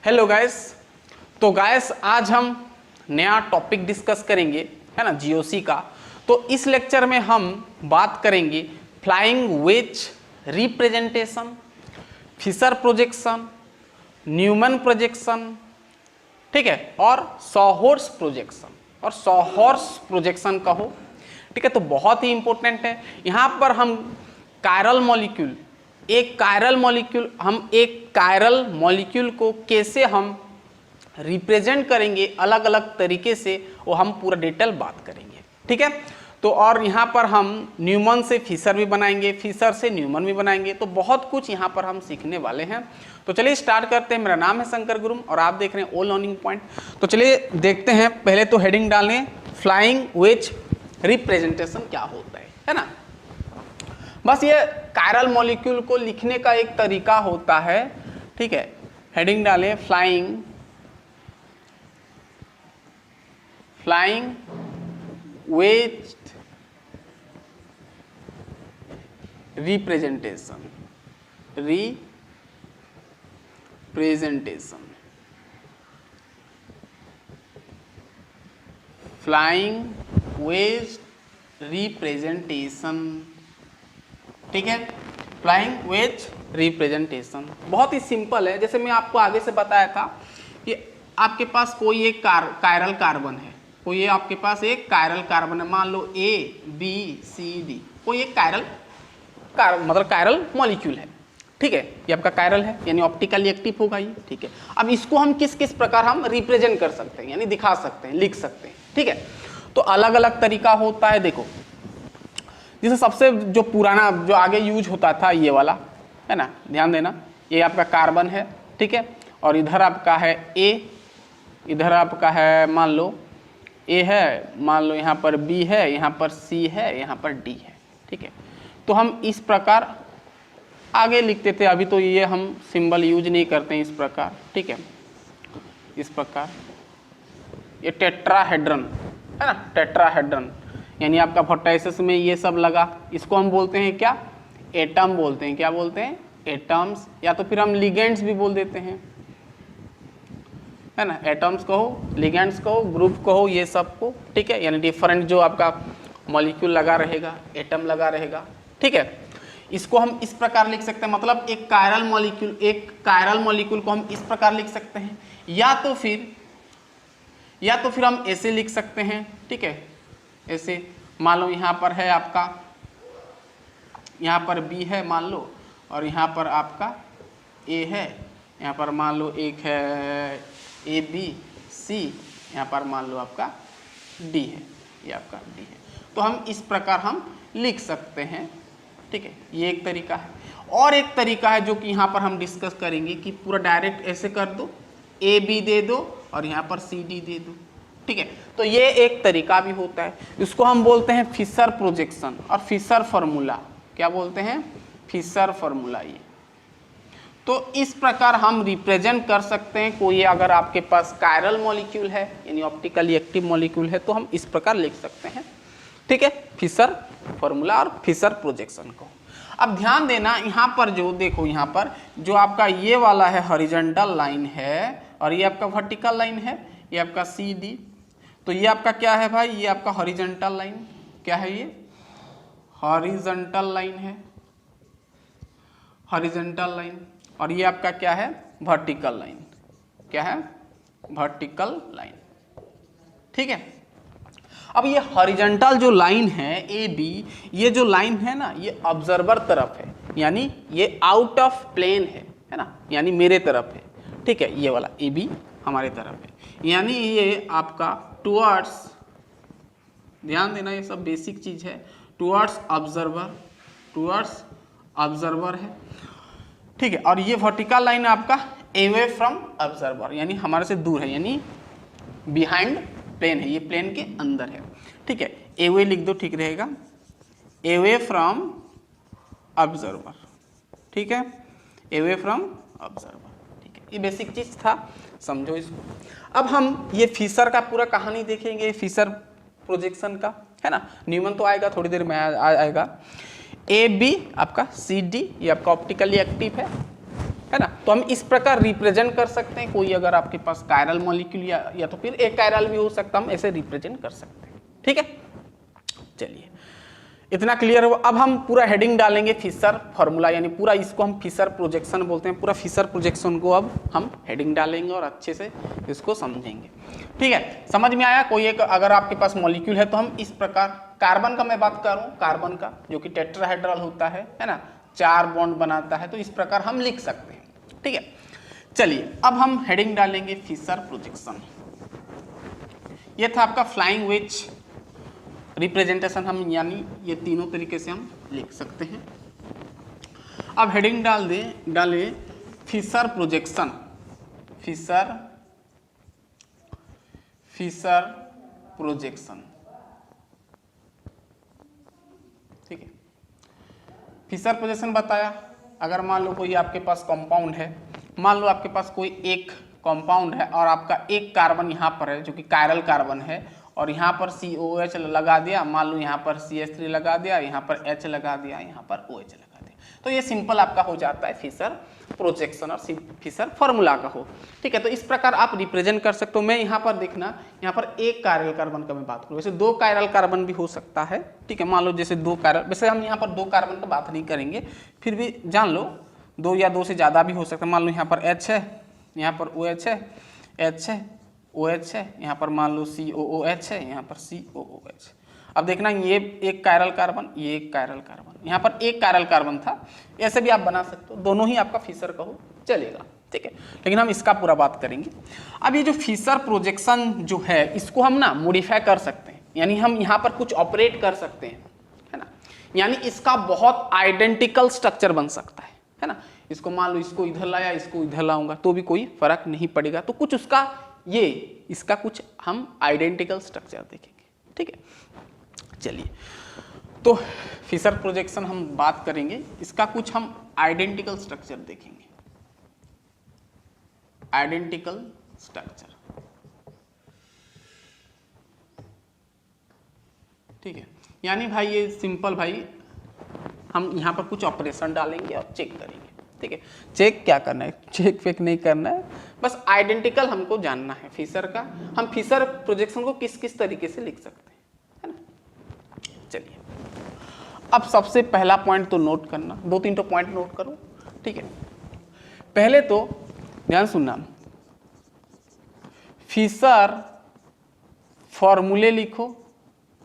Hello guys. तो guys आज हम नया टॉपिक डिस्कस करेंगे, है ना, जीओसी का। तो इस लेक्चर में हम बात करेंगे flying wedge representation, Fischer projection, Newman projection, ठीक है, और सॉहॉर्स प्रोजेक्शन और सॉहॉर्स प्रोजेक्शन कहो, ठीक है। तो बहुत ही इंपॉर्टेंट है। यहाँ पर हम कायरल मॉलिक्यूल, एक कायरल मॉलिक्यूल को कैसे हम रिप्रेजेंट करेंगे अलग अलग तरीके से, वो हम पूरा डिटेल बात करेंगे, ठीक है। तो और यहाँ पर हम न्यूमन से फिशर भी बनाएंगे, फिशर से न्यूमन भी बनाएंगे। तो बहुत कुछ यहाँ पर हम सीखने वाले हैं। तो चलिए स्टार्ट करते हैं। मेरा नाम है शंकर गुरुम और आप देख रहे हैं ऑल लर्निंग पॉइंट। तो चलिए देखते हैं। पहले तो हेडिंग डालें, फ्लाइंग वेज रिप्रेजेंटेशन क्या होता है ना। बस ये कायरल मॉलिक्यूल को लिखने का एक तरीका होता है, ठीक है। हेडिंग डालें, flying wedge representation flying wedge representation, ठीक है। फ्लाइंग वेज रिप्रेजेंटेशन बहुत ही सिंपल है। जैसे मैं आपको आगे से बताया था कि आपके पास कोई एक कायरल कार्बन है, कोई आपके पास एक कायरल कार्बन है, मान लो ABCD, कोई एक मतलब कायरल मॉलिक्यूल है, ठीक है। ये आपका कायरल है, यानी ऑप्टिकली एक्टिव होगा ये, ठीक है। अब इसको हम किस किस प्रकार हम रिप्रेजेंट कर सकते हैं, यानी दिखा सकते हैं, लिख सकते हैं, ठीक है। तो अलग अलग तरीका होता है। देखो, जैसे सबसे जो पुराना जो आगे यूज होता था ये वाला, है ना, ध्यान देना, ये आपका कार्बन है, ठीक है। और इधर आपका है A, इधर आपका है मान लो A है, मान लो यहाँ पर B है, यहाँ पर C है, यहाँ पर D है, ठीक है। तो हम इस प्रकार आगे लिखते थे। अभी तो ये हम सिंबल यूज नहीं करते हैं इस प्रकार, ठीक है। इस प्रकार ये टेट्राहेड्रन है ना, टेट्राहेड्रन, यानी आपका फोटोसिस में ये सब लगा, इसको हम बोलते हैं क्या, एटम बोलते हैं। क्या बोलते हैं? एटम्स, या तो फिर हम लिगेंड्स भी बोल देते हैं, है ना। एटम्स कहो, लिगेंड्स कहो, ग्रुप कहो, ये सब को, ठीक है। यानी डिफरेंट जो आपका मॉलिक्यूल लगा रहेगा, एटम लगा रहेगा, ठीक है। इसको हम इस प्रकार लिख सकते हैं, मतलब एक कायरल मॉलिक्यूल को हम इस प्रकार लिख सकते हैं, या तो फिर हम ऐसे लिख सकते हैं, ठीक है। ऐसे मान लो यहाँ पर है आपका, यहाँ पर B है मान लो, और यहाँ पर आपका A है, यहाँ पर मान लो एक है ABC, यहाँ पर मान लो आपका D है, ये आपका D है। तो हम इस प्रकार हम लिख सकते हैं, ठीक है। ये एक तरीका है। और एक तरीका है जो कि यहाँ पर हम डिस्कस करेंगे कि पूरा डायरेक्ट ऐसे कर दो, AB दे दो और यहाँ पर CD दे दो, ठीक है। तो ये एक तरीका भी होता है, इसको हम बोलते हैं फिशर प्रोजेक्शन और फिशर फार्मूला। क्या बोलते हैं? Fischer formula. ये तो इस प्रकार हम रिप्रेजेंट कर सकते हैं कोई, अगर आपके पास कायरल मॉलिक्यूल है यानी ऑप्टिकली एक्टिव मॉलिक्यूल है, तो हम इस प्रकार लिख सकते हैं, ठीक है, फिशर फार्मूला और फिशर प्रोजेक्शन को। अब ध्यान देना, यहाँ पर जो देखो, यहाँ पर जो आपका ये वाला है हॉरिजॉन्टल लाइन है और ये आपका वर्टिकल लाइन है, ये आपका CD। तो ये आपका क्या है भाई? ये आपका हॉरिजॉन्टल लाइन, क्या है ये? हॉरिजॉन्टल लाइन है, हॉरिजॉन्टल लाइन। और ये आपका क्या है? Vertical line. क्या है? वर्टिकल लाइन, ठीक है। अब ये हॉरिजॉन्टल जो लाइन है AB, ये जो लाइन है ना, ये ऑब्जर्वर तरफ है, यानी ये आउट ऑफ प्लेन है ना, यानी मेरे तरफ है, ठीक है। ये वाला AB हमारे तरफ है, यानी ये आपका टुवर्ड्स, ध्यान देना, ये सब बेसिक चीज है, टुवर्ड्स ऑब्जर्वर है, ठीक है। और ये वर्टिकल लाइन आपका अवे फ्रॉम ऑब्जर्वर, यानी हमारे से दूर है, यानी बिहाइंड प्लेन है, ये प्लेन के अंदर है, ठीक है। अवे लिख दो, ठीक रहेगा, अवे फ्रॉम ऑब्जर्वर, ठीक है, अवे फ्रॉम ऑब्जर्वर, ठीक है। ये बेसिक चीज था, समझो इसको। अब हम ये फिशर का पूरा कहानी देखेंगे, फिशर प्रोजेक्शन का, है ना। न्यूमन तो आएगा थोड़ी देर में, आएगा। AB आपका CD, ये आपका ऑप्टिकली एक्टिव है है ना। तो हम इस प्रकार रिप्रेजेंट कर सकते हैं, कोई अगर आपके पास कायरल मॉलिक्यूल या तो फिर एक कायरल भी हो सकता, हम ऐसे रिप्रेजेंट कर सकते हैं। ठीक है, चलिए इतना क्लियर हो। अब हम पूरा हेडिंग डालेंगे फिशर फॉर्मूला, यानी पूरा इसको हम फिशर प्रोजेक्शन बोलते हैं। पूरा फिशर प्रोजेक्शन को अब हम हेडिंग डालेंगे और अच्छे से इसको समझेंगे। ठीक है, समझ में आया। कोई एक अगर आपके पास मॉलिक्यूल है तो हम इस प्रकार, कार्बन का मैं बात कर रहा हूँ, कार्बन का जो कि टेट्राहेड्रल होता है ना, 4 बॉन्ड बनाता है, तो इस प्रकार हम लिख सकते हैं। ठीक है, चलिए अब हम हेडिंग डालेंगे फिशर प्रोजेक्शन। ये था आपका फ्लाइंग वेज रिप्रेजेंटेशन, हम यानी ये तीनों तरीके से हम लिख सकते हैं। अब हेडिंग डालें फिशर प्रोजेक्शन, फिशर प्रोजेक्शन। ठीक है, फिशर प्रोजेक्शन बताया। अगर मान लो कोई आपके पास कंपाउंड है, मान लो आपके पास कोई एक कंपाउंड है और आपका एक कार्बन यहाँ पर है जो कि कायरल कार्बन है, और यहाँ पर COH लगा दिया, मान लो यहाँ पर CH3 लगा दिया, यहाँ पर H लगा दिया, यहाँ पर OH लगा दिया, तो ये सिंपल आपका हो जाता है फिशर प्रोजेक्शन और फिशर फॉर्मूला का हो। ठीक है, तो इस प्रकार आप रिप्रेजेंट कर सकते हो। मैं यहाँ पर देखना, यहाँ पर एक कायरल कार्बन का मैं बात करूँ, वैसे 2 कायरल कार्बन भी हो सकता है। ठीक है, मान लो जैसे 2 कायरल, वैसे हम यहाँ पर 2 कार्बन का बात नहीं करेंगे, फिर भी जान लो 2 या 2 से ज़्यादा भी हो सकता है। मान लो यहाँ पर H है, यहाँ पर OH है, H है, OH है, यहाँ पर मान लो COOH है, यहाँ पर COOH। अब देखना ये एक कायरल कार्बन, ये एक कायरल कार्बन, यहाँ पर एक कायरल कार्बन था, ऐसे भी आप बना सकते हो, दोनों ही आपका फिशर कहो चलेगा। ठीक है, लेकिन हम इसका पूरा बात करेंगे। अब ये जो फिशर प्रोजेक्शन जो है, इसको हम ना मॉडिफाई कर सकते हैं, यानी हम यहाँ पर कुछ ऑपरेट कर सकते हैं, है ना। यानी इसका बहुत आइडेंटिकल स्ट्रक्चर बन सकता है ना। इसको मान लो इसको इधर लाया, इसको इधर लाऊंगा तो भी कोई फर्क नहीं पड़ेगा। तो कुछ उसका ये इसका कुछ हम आइडेंटिकल स्ट्रक्चर देखेंगे। ठीक है, चलिए तो फिशर प्रोजेक्शन हम बात करेंगे, इसका कुछ हम आइडेंटिकल स्ट्रक्चर देखेंगे। आइडेंटिकल स्ट्रक्चर, ठीक है, यानी भाई ये सिंपल भाई हम यहाँ पर कुछ ऑपरेशन डालेंगे और चेक करेंगे। ठीक है, चेक क्या करना है, चेक फेक नहीं करना है, बस आइडेंटिकल हमको जानना है फिशर का। हम फिशर प्रोजेक्शन को किस किस तरीके से लिख सकते हैं, है ना। चलिए अब सबसे पहला पॉइंट तो नोट करना, 2-3 तो पॉइंट नोट करो। ठीक है, पहले तो ध्यान सुनना, फिशर फॉर्मूले लिखो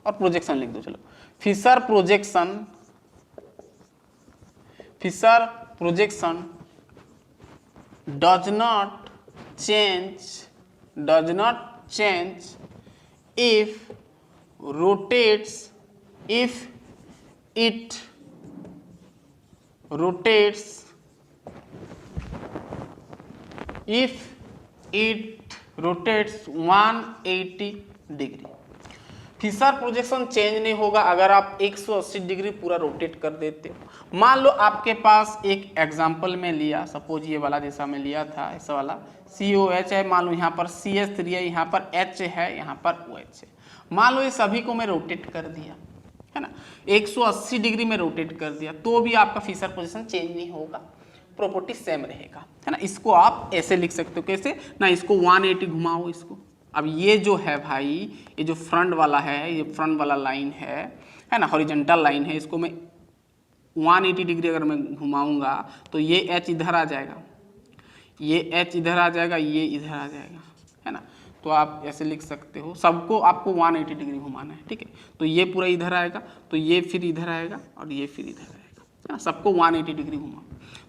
और प्रोजेक्शन लिख दो। चलो, Fischer projection does not change if it rotates 180 degree. Fischer projection change नहीं होगा अगर आप 180 डिग्री पूरा रोटेट कर देते हो। मान लो आपके पास एक एग्जांपल में लिया, सपोज ये वाला जैसा मैं लिया था, ऐसा वाला COH है, मान लो यहाँ पर CH3 है, यहाँ पर H है, यहाँ पर OH है। मान लो ये सभी को मैं रोटेट कर दिया, है ना, 180 डिग्री में रोटेट कर दिया, तो भी आपका फिशर पोजीशन चेंज नहीं होगा, प्रॉपर्टी सेम रहेगा, है ना। इसको आप ऐसे लिख सकते हो, कैसे ना, इसको 180 घुमाओ इसको। अब ये जो है भाई, ये जो फ्रंट वाला है, ये फ्रंट वाला लाइन है ना, हॉरिजॉन्टल लाइन है, इसको मैं 180 डिग्री अगर मैं घुमाऊंगा तो ये H इधर आ जाएगा, ये H इधर आ जाएगा, ये इधर आ जाएगा, है ना। तो आप ऐसे लिख सकते हो, सबको आपको 180 डिग्री घुमाना है। ठीक है, तो ये पूरा इधर आएगा, तो ये फिर इधर आएगा और ये फिर इधर आएगा, है ना। सबको 180 डिग्री घुमाओ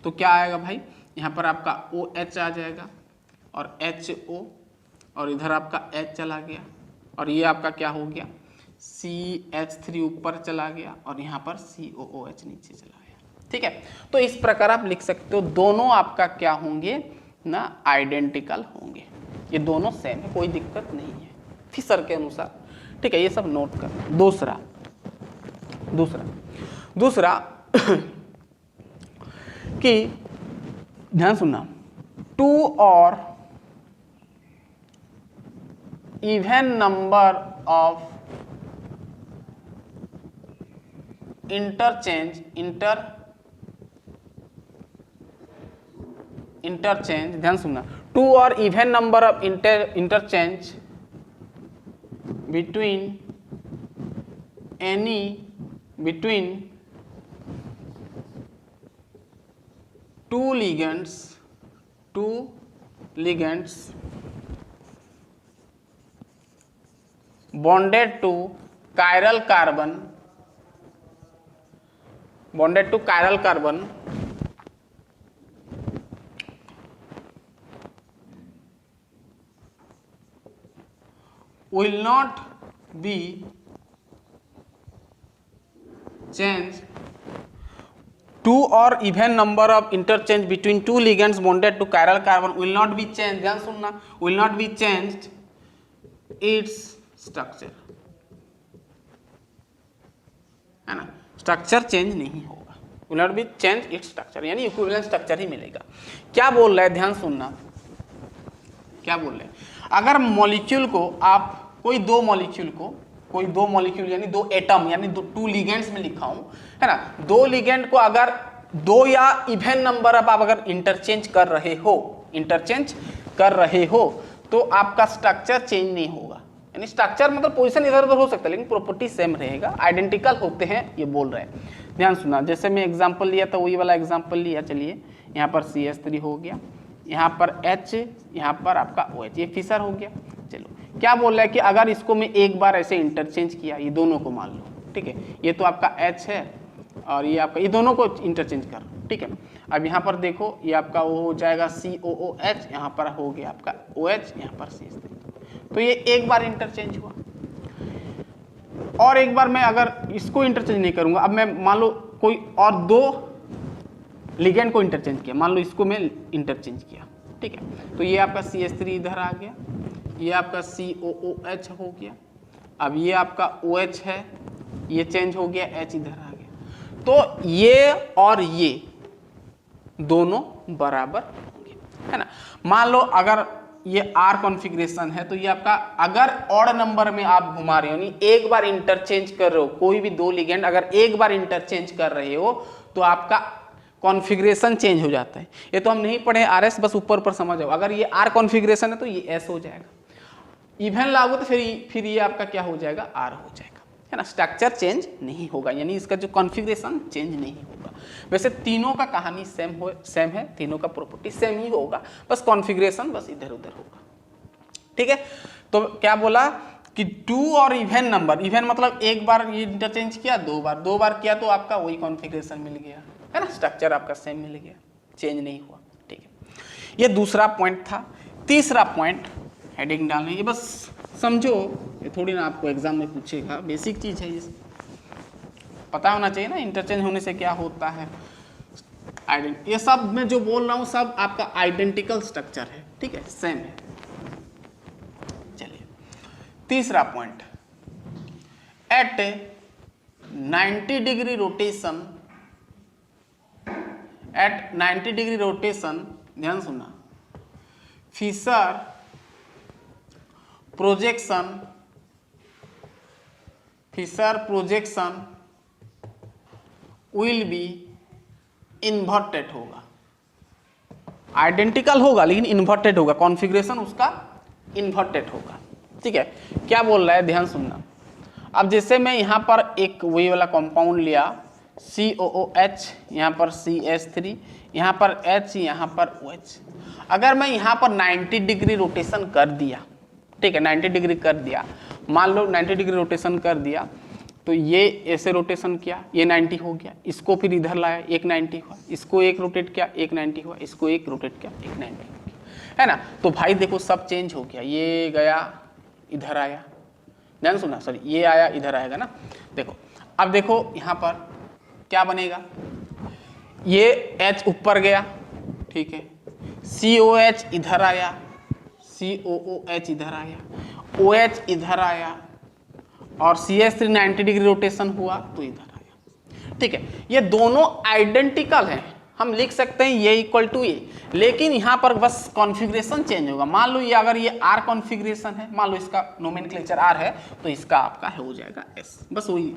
तो क्या आएगा भाई, यहाँ पर आपका OH आ जाएगा और HO, और इधर आपका H चला गया, और ये आपका क्या हो गया, CH3 ऊपर चला गया, और यहाँ पर COOH नीचे चला गया। ठीक है, तो इस प्रकार आप लिख सकते हो, दोनों आपका क्या होंगे ना, आइडेंटिकल होंगे, ये दोनों सेम है, कोई दिक्कत नहीं है फिशर के अनुसार। ठीक है, ये सब नोट करना। दूसरा कि ध्यान सुनना, 2 और even number of इंटरचेंज, ध्यान सुनना, 2 और even number of interchange between two ligands bonded to chiral carbon will not be changed. 2 or even number of interchange between two ligands bonded to chiral carbon will not be changed, ध्यान सुनना, will not be changed its structure, है ना, structure change नहीं होगा, will not be changed its structure, यानी equivalent structure ही मिलेगा। क्या बोल रहा है, ध्यान सुनना, क्या बोल रहे हैं, अगर मॉलिक्यूल को आप कोई दो मॉलिक्यूल यानी दो एटम यानी टू लिगेंड्स में लिखा हूं, है ना, दो लिगेंड को अगर दो या इवन नंबर ऑफ आप अगर इंटरचेंज कर रहे हो तो आपका स्ट्रक्चर चेंज नहीं होगा, यानी स्ट्रक्चर मतलब पोजीशन इधर उधर हो सकता है लेकिन प्रॉपर्टी सेम रहेगा, आइडेंटिकल होते हैं, ये बोल रहे हैं। ध्यान सुना, जैसे मैं एग्जांपल लिया था वही वाला एग्जांपल लिया, चलिए यहाँ पर CH3 हो गया, यहाँ पर H, यहाँ पर आपका OH, ये फिशर हो गया। चलो क्या बोल रहा है कि अगर इसको मैं एक बार ऐसे इंटरचेंज किया, ये दोनों को मान लो, ठीक है, ये तो आपका H है और ये आपका, ये दोनों को इंटरचेंज कर, ठीक है। अब यहाँ पर देखो ये आपका वो हो जाएगा COOH, यहाँ पर हो गया आपका OH, यहाँ पर CH3, तो ये एक बार इंटरचेंज हुआ। और एक बार मैं अगर इसको इंटरचेंज नहीं करूँगा, अब मैं मान लो कोई और दो लिगेंड को इंटरचेंज किया, मान लो इसको मैं इंटरचेंज किया, ठीक है, तो ये आपका CH3 इधर आ गया, ये आपका COOH हो गया, अब ये आपका OH है, ये चेंज हो गया, H इधर आ गया, तो ये और ये दोनों बराबर होंगे, है ना। मान लो अगर ये R कॉन्फ़िगरेशन है तो ये आपका अगर ऑड नंबर में आप घुमा रहे हो, यानी एक बार इंटरचेंज कर रहे हो, कोई भी दो लिगेंड अगर एक बार इंटरचेंज कर रहे हो तो आपका कॉन्फ़िगरेशन चेंज हो जाता है। ये तो हम नहीं पढ़े RS, बस ऊपर पर समझ आओ, अगर ये R कॉन्फ़िगरेशन है तो ये S हो जाएगा, इवन लागू तो फिर ये आपका क्या हो जाएगा, R हो जाएगा, है ना, स्ट्रक्चर चेंज नहीं होगा, यानी इसका जो कॉन्फ़िगरेशन चेंज नहीं होगा। वैसे तीनों का कहानी सेम है, तीनों का प्रॉपर्टी सेम ही होगा, बस कॉन्फ़िगरेशन बस इधर उधर होगा, ठीक है। तो क्या बोला कि 2 और इवन नंबर, इवन मतलब एक बार ये इंटरचेंज किया, दो बार किया तो आपका वही कॉन्फ़िगरेशन मिल गया, है ना, स्ट्रक्चर आपका सेम मिल गया, चेंज नहीं हुआ, ठीक है। ये दूसरा पॉइंट था। तीसरा पॉइंट हेडिंग डालने, ये बस समझो, ये थोड़ी ना आपको एग्जाम में पूछेगा, बेसिक चीज़ है, ये पता होना चाहिए ना इंटरचेंज होने से क्या होता है। ये सब मैं जो बोल रहा हूँ सब आपका आइडेंटिकल स्ट्रक्चर है, ठीक है, सेम है। चलिए तीसरा point, at 90 degree rotation, at 90 degree rotation, ध्यान सुनना, Fischer projection will be inverted होगा, आइडेंटिकल होगा लेकिन इन्वर्टेड होगा, कॉन्फ़िगरेशन उसका इन्वर्टेड होगा, ठीक है। क्या बोल रहा है, ध्यान सुनना। अब जैसे मैं यहाँ पर एक वही वाला कंपाउंड लिया, COOH, यहाँ पर CH3, यहाँ पर H, यहाँ पर OH, अगर मैं यहाँ पर 90 डिग्री रोटेशन कर दिया, ठीक है, 90 डिग्री कर दिया, मान लो 90 डिग्री रोटेशन कर दिया, तो ये ऐसे रोटेशन किया, ये 90 हो गया, इसको फिर इधर लाया, एक 90 हुआ, इसको एक रोटेट किया, एक 90 हुआ, इसको एक रोटेट किया, एक 90 हो गया, है ना। तो भाई देखो सब चेंज हो गया, ये गया इधर आया, ध्यान सुना, सॉरी ये आया इधर आएगा ना। देखो अब देखो यहाँ पर क्या बनेगा, ये H ऊपर गया, ठीक है, COH इधर आया, COOH इधर आया, OH इधर आया और CH3 90 डिग्री रोटेशन हुआ तो इधर आया, ठीक है। ये दोनों आइडेंटिकल हैं, हम लिख सकते हैं ये इक्वल टू ये, लेकिन यहाँ पर बस कॉन्फ़िगरेशन चेंज होगा। मान लो ये अगर ये R कॉन्फ़िगरेशन है, मान लो इसका नोमेनक्लेचर R है तो इसका आपका हो जाएगा S, बस वही है,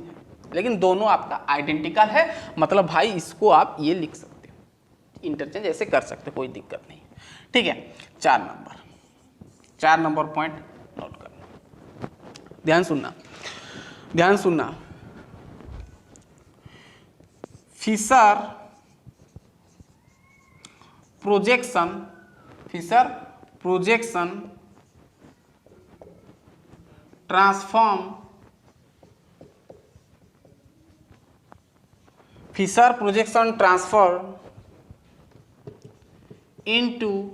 लेकिन दोनों आपका आइडेंटिकल है, मतलब भाई इसको आप ये लिख सकते हो, इंटरचेंज ऐसे कर सकते, कोई दिक्कत नहीं। ठीक है, 4 नंबर पॉइंट नोट करना, ध्यान सुनना। Fischer projection transform into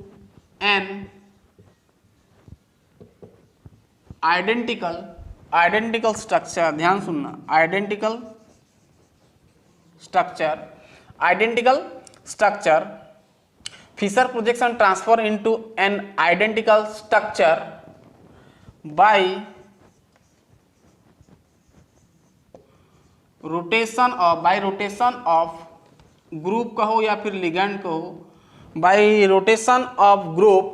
an identical structure, ध्यान सुनना, identical structure Fisher projection transfer into an identical structure by rotation of group कहो या फिर ligand कहो, by rotation of group,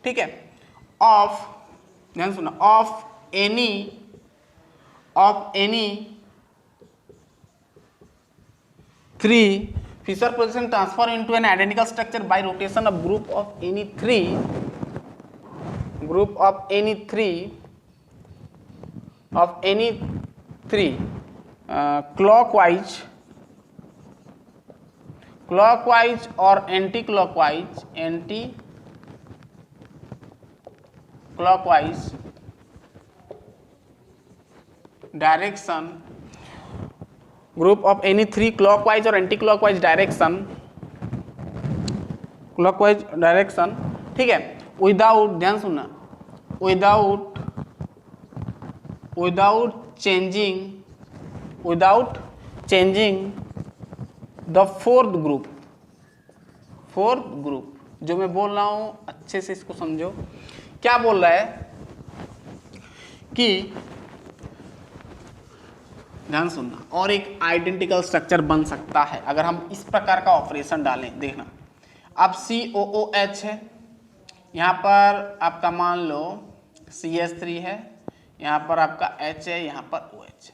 ठीक है, of, ध्यान सुनना, of any three Fisher projection transfer into an identical structure by rotation of group of any three clockwise or anti-clockwise direction, group of any three clockwise or anti-clockwise direction, ठीक है, without, ध्यान सुनना, without changing the fourth group. जो मैं बोल रहा हूं अच्छे से इसको समझो, क्या बोल रहा है कि, ध्यान सुनना, और एक आइडेंटिकल स्ट्रक्चर बन सकता है अगर हम इस प्रकार का ऑपरेशन डालें। देखना, अब COOH है, यहाँ पर आपका मान लो CH3 है, यहाँ पर आपका H है, यहाँ पर OH।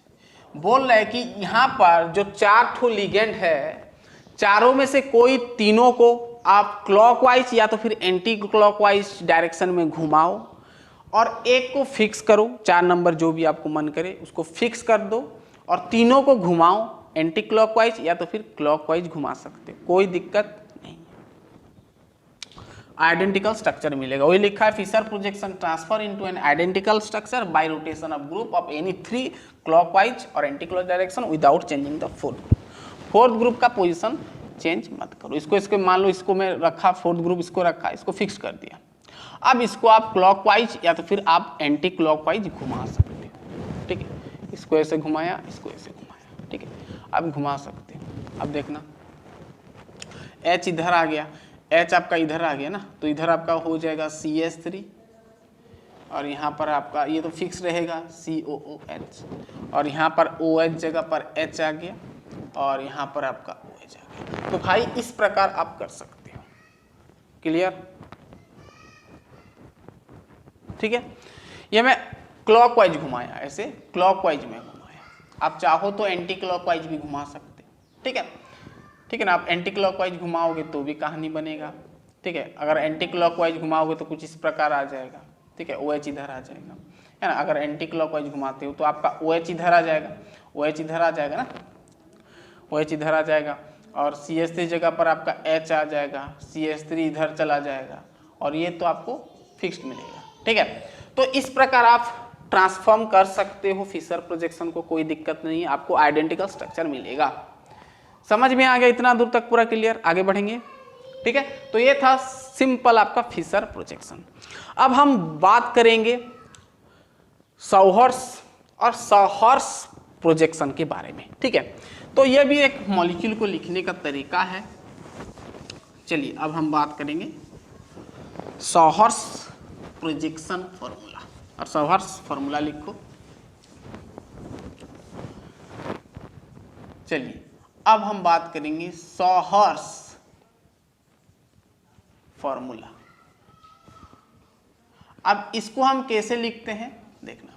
बोल रहा है कि यहाँ पर जो 4 ठो लिगेंड है, चारों में से कोई तीनों को आप क्लॉकवाइज या तो फिर एंटी क्लॉकवाइज डायरेक्शन में घुमाओ और एक को फिक्स करो, 4 नंबर जो भी आपको मन करे उसको फिक्स कर दो और तीनों को घुमाओ, एंटी क्लॉकवाइज या तो फिर क्लॉकवाइज घुमा सकते, कोई दिक्कत नहीं, आइडेंटिकल स्ट्रक्चर मिलेगा। वही लिखा है, Fisher projection transfer into an identical structure by rotation of group of any 3 clockwise और anti clock direction without changing the fourth group का पोजीशन चेंज मत करो। इसको मान लो, इसको मैं रखा फोर्थ ग्रुप, इसको रखा, इसको फिक्स कर दिया। अब इसको आप क्लॉकवाइज या तो फिर आप एंटी क्लॉकवाइज घुमा सकते हो, ठीक है, इसको ऐसे घुमाया, इसको ऐसे घुमाया, ठीक है, आप घुमा सकते हो। अब देखना, H इधर आ गया, H आपका इधर आ गया ना, तो इधर आपका हो जाएगा CH3 और यहाँ पर आपका ये तो फिक्स रहेगा COOH और यहाँ पर OH जगह पर H आ गया और यहाँ पर आपका OH आ गया। तो भाई इस प्रकार आप कर सकते हो, क्लियर, ठीक है। ये मैं क्लॉकवाइज घुमाया, ऐसे क्लॉकवाइज में घुमाया, आप चाहो तो एंटी क्लॉकवाइज भी घुमा सकते, ठीक है ना। आप एंटी क्लॉकवाइज घुमाओगे तो भी कहानी बनेगा, ठीक है। अगर एंटी क्लॉकवाइज घुमाओगे तो कुछ इस प्रकार आ जाएगा, ठीक है, OH इधर आ जाएगा, है ना। अगर एंटी क्लॉकवाइज घुमाते हो तो आपका OH इधर आ जाएगा, OH इधर आ जाएगा ना, OH इधर आ जाएगा और CH3 जगह पर आपका H आ जाएगा, CH3 इधर चला जाएगा और ये तो आपको फिक्स्ड मिलेगा, ठीक है। तो इस प्रकार आप ट्रांसफॉर्म कर सकते हो फिशर प्रोजेक्शन को, कोई दिक्कत नहीं है, आपको आइडेंटिकल स्ट्रक्चर मिलेगा। समझ में आ गया इतना दूर तक, पूरा क्लियर, आगे बढ़ेंगे, ठीक है। तो ये था सिंपल आपका फिशर प्रोजेक्शन। अब हम बात करेंगे सॉहर्स प्रोजेक्शन के बारे में, ठीक है। तो ये भी एक मॉलिक्यूल को लिखने का तरीका है। चलिए अब हम बात करेंगे सॉहर्स प्रोजेक्शन फॉर्मूला, और सॉहर्स फॉर्मूला लिखो। चलिए अब हम बात करेंगे सॉहर्स फॉर्मूला। अब इसको हम कैसे लिखते हैं देखना,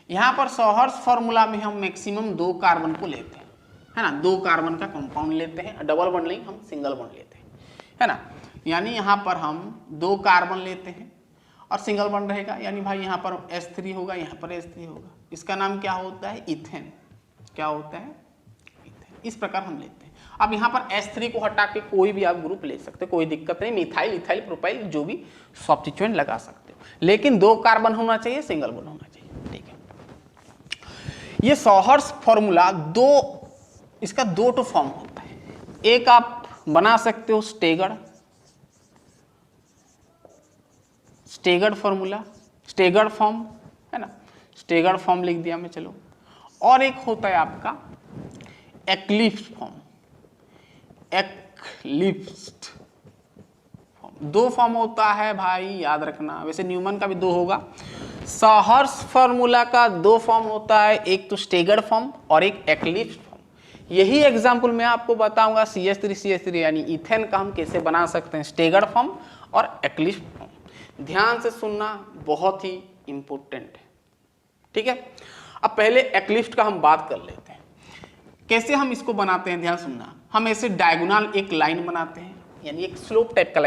यहां पर सॉहर्स फॉर्मूला में हम मैक्सिमम 2 कार्बन को लेते हैं, है ना, 2 कार्बन का कंपाउंड लेते हैं, डबल बॉन्ड नहीं, हम सिंगल बॉन्ड लेते हैं, है ना। यानी यहाँ पर हम 2 कार्बन लेते हैं और सिंगल बॉन्ड रहेगा, यानी भाई यहाँ पर H3 होगा, यहाँ पर H3 होगा। इसका नाम क्या होता है? इथेन। क्या होता है? इथेन। इस प्रकार हम लेते हैं। अब यहाँ पर H3 को हटा के कोई भी आप ग्रुप ले सकते हो, कोई दिक्कत नहीं, मिथाइल, इथाइल, प्रोपाइल, जो भी सब्स्टिट्यूएंट लगा सकते हो, लेकिन 2 कार्बन होना चाहिए, सिंगल बॉन्ड होना चाहिए, ठीक है। ये सॉहर्स फॉर्मूला इसका 2 फॉर्म होता है। एक आप बना सकते हो स्टेगर्ड फॉर्मूला, स्टेगर्ड फॉर्म, है ना, स्टेगर्ड फॉर्म लिख दिया मैं, चलो। और एक होता है आपका एक्लिप्स फॉर्म, एक्लिप्स्ड फॉर्म। 2 फॉर्म होता है भाई, याद रखना। वैसे न्यूमन का भी 2 होगा। सॉहर्स फॉर्मूला का 2 फॉर्म होता है, एक तो स्टेगर्ड फॉर्म और एक एक्लिप्स फॉर्म। यही एग्जाम्पल मैं आपको बताऊंगा CH3 यानी इथेन का हम कैसे बना सकते हैं, स्टेगर्ड फॉर्म और एक्लिप्स फॉर्म। ध्यान से सुनना, बहुत ही इंपॉर्टेंट है, ठीक है। अब पहले एक्लिप्स का हम बात कर लेते हैं, कैसे हम इसको बनाते हैं। ध्यान सुनना, हम ऐसे डायगोनल एक लाइन बनाते हैं, यानी एक स्लोप टाइप का